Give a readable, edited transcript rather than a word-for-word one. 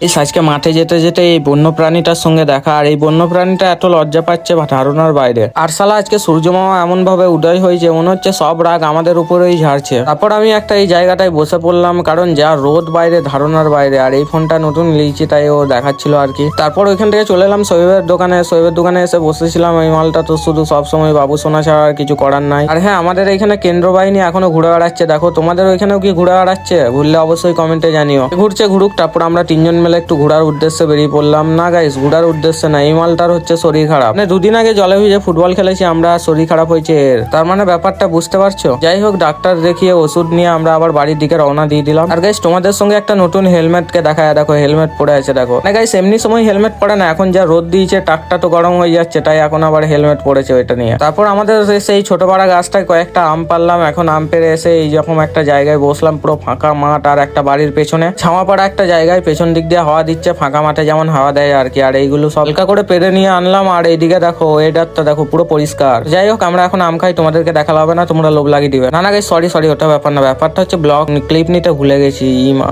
এই আজকে মাঠে যেতে যেতে এই বন্য প্রাণীটার সঙ্গে দেখা, আর এই বন্য প্রাণীটা এত লজ্জা পাচ্ছে ধারণার বাইরে। আর শালা আজকে সূর্যমামা এমন ভাবে উদয় হয়েছে, মনে হচ্ছে সব রাগ আমাদের উপরেই ঝাড়ছে। তারপর আমি একটা এই জায়গাটায় বসে পড়লাম, কারণ যা রোদ বাইরে ধারণার বাইরে, আর এই ফোনটা নতুন নিয়েছি তাই ও দেখাচ্ছিল আর কি। তারপর ওইখান থেকে চলে এলাম শোয়েবের দোকানে এসে বসেছিলাম। এই মালটা তো শুধু সবসময় বাবু সোনা ছাড়া আর কিছু করার নাই। আর হ্যাঁ, আমাদের এখানে কেন্দ্র বাহিনী এখনো ঘুরে বেড়াচ্ছে, দেখো তোমাদের ওইখানেও কি ঘুরে বেড়াচ্ছে? ঘুরলে অবশ্যই কমেন্টে জানিও। ঘুরছে ঘুরুক, তারপর আমরা তিনজন মিলে একটু ঘোরার উদ্দেশ্যে বেরিয়ে পড়লাম। না গাইস, ঘোরার উদ্দেশ্যে না, এই মালটার হচ্ছে শরীর খারাপ। মানে দুদিন আগে জলে ভিজে ফুটবল খেলেছি আমরা, শরীর খারাপ হয়েছে এর। তার মানে ব্যাপারটা বুঝতে পারছো? যাই হোক, ডাক্তার দেখিয়ে ওষুধ নিয়ে আমরা আবার বাড়ির দিকে রওনা দিয়ে দিলাম। আর গাইস, তোমাদের সঙ্গে একটা নতুন হেলমেট কে দেখায়, দেখো হেলমেট পরে আছে দেখো। না গাইস, এমনি সময় হেলমেট পরে না, এখন যা রোদ দিয়েছে টাকটা তো গরম হয়ে যাচ্ছে, তাই এখন আবার হেলমেট পরেছে ওইটা নিয়ে। তারপর আমাদের সেই ছোট পাড়া গাছটায় কয়েকটা আম পারলাম। এখন আম পেরে এসে এই যখন একটা জায়গায় বসলাম, পুরো ফাঁকা মাঠ, আর একটা বাড়ির পেছনে ছাওয়া পাড়া একটা জায়গায় পেছন দিক দিয়ে হাওয়া দিচ্ছে, ফাঁকা মাঠে যেমন হাওয়া দেয় আর কি। আর এইগুলো সব হালকা করে পেরে নিয়ে আনলাম। আর এইদিকে দেখো ওয়েদারটা দেখো পুরো পরিষ্কার। যাই হোক, আমরা এখন আম খাই, তোমাদেরকে দেখালো হবে না, তোমরা লোভ লাগিয়ে দিবে। না না গাইস, সরি ওটা ব্যাপার না, ব্যাপারটা হচ্ছে ব্লগ ক্লিপ নিতে ভুলে গেছি। মা